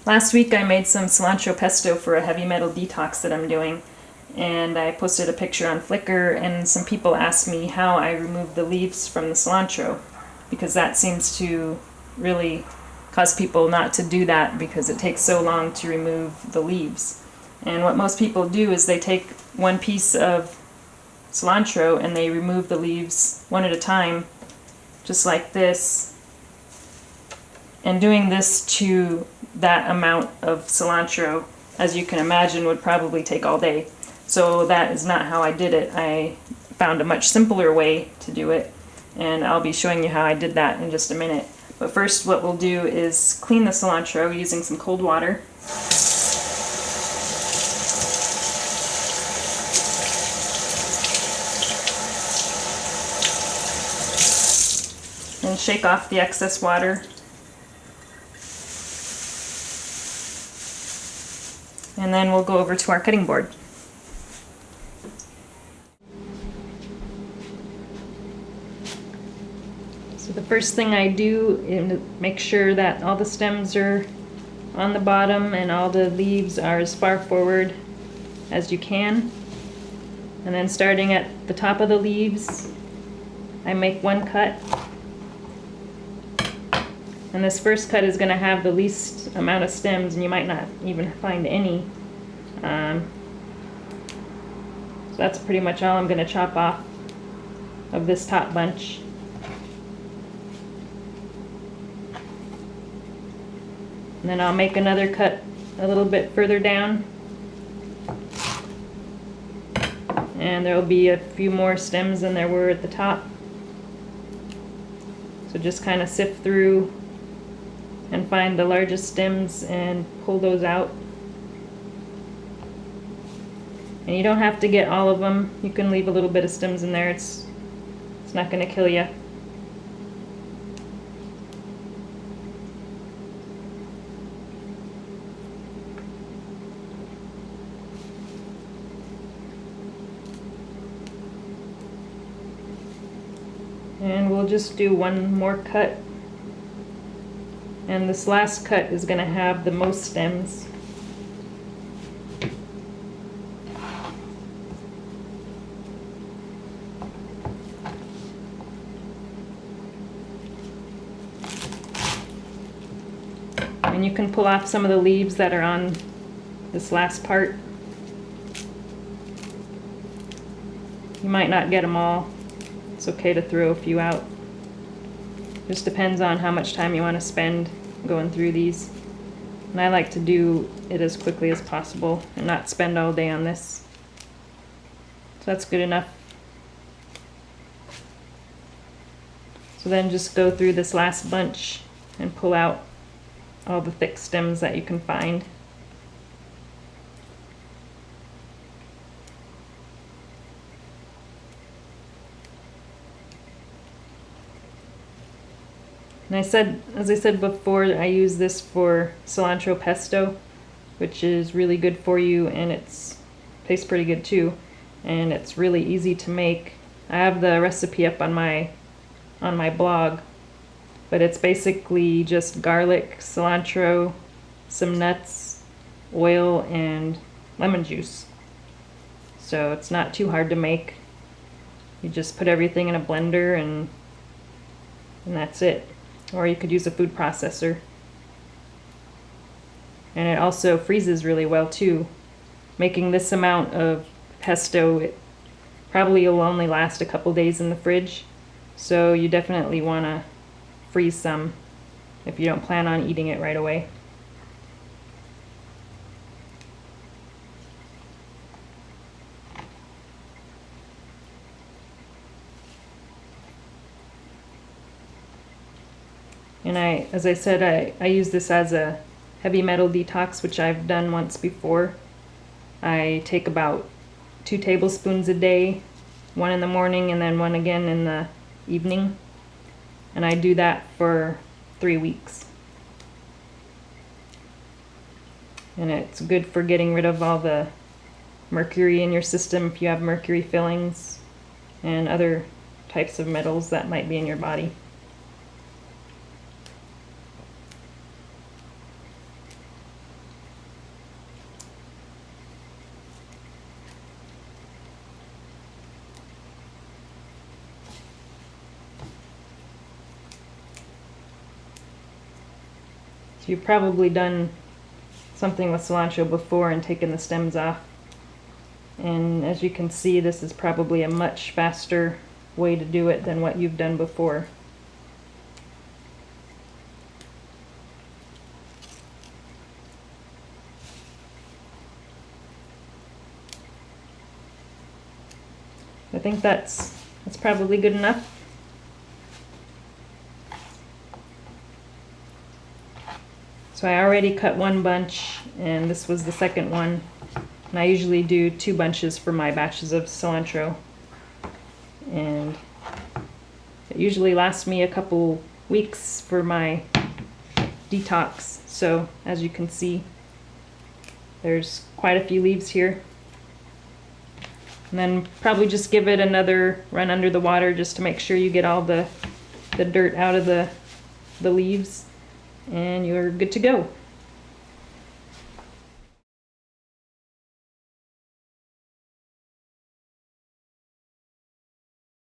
Last week I made some cilantro pesto for a heavy metal detox that I'm doing, and I posted a picture on Flickr, and some people asked me how I remove the leaves from the cilantro, because that seems to really cause people not to do that because it takes so long to remove the leaves. And what most people do is they take one piece of cilantro and they remove the leaves one at a time, just like this. And doing this to that amount of cilantro, as you can imagine, would probably take all day. So that is not how I did it. I found a much simpler way to do it, and I'll be showing you how I did that in just a minute. But first, what we'll do is clean the cilantro using some cold water. And shake off the excess water. And then we'll go over to our cutting board. So the first thing I do is make sure that all the stems are on the bottom and all the leaves are as far forward as you can. And then starting at the top of the leaves, I make one cut. And this first cut is going to have the least amount of stems, and you might not even find any. So that's pretty much all I'm going to chop off of this top bunch. And then I'll make another cut a little bit further down. And there will be a few more stems than there were at the top. So just kind of sift through and find the largest stems and pull those out. And you don't have to get all of them. You can leave a little bit of stems in there. It's not going to kill you. And we'll just do one more cut. And this last cut is going to have the most stems. And you can pull off some of the leaves that are on this last part. You might not get them all. It's okay to throw a few out. Just depends on how much time you want to spend going through these. And I like to do it as quickly as possible and not spend all day on this. So that's good enough. So then just go through this last bunch and pull out all the thick stems that you can find. And as I said before, I use this for cilantro pesto, which is really good for you, and it tastes pretty good too, and it's really easy to make. I have the recipe up on my blog, but it's basically just garlic, cilantro, some nuts, oil, and lemon juice. So it's not too hard to make. You just put everything in a blender and that's it. Or you could use a food processor. And it also freezes really well too. Making this amount of pesto, it probably will only last a couple days in the fridge. So you definitely want to freeze some if you don't plan on eating it right away. And as I said, I use this as a heavy metal detox, which I've done once before. I take about 2 tablespoons a day, one in the morning and then one again in the evening. And I do that for 3 weeks. And it's good for getting rid of all the mercury in your system if you have mercury fillings and other types of metals that might be in your body. So you've probably done something with cilantro before and taken the stems off. And as you can see, this is probably a much faster way to do it than what you've done before. I think that's probably good enough. So I already cut one bunch, and this was the second one. And I usually do 2 bunches for my batches of cilantro. And it usually lasts me a couple weeks for my detox. So as you can see, there's quite a few leaves here. And then probably just give it another run under the water just to make sure you get all the dirt out of the leaves, and you're good to go.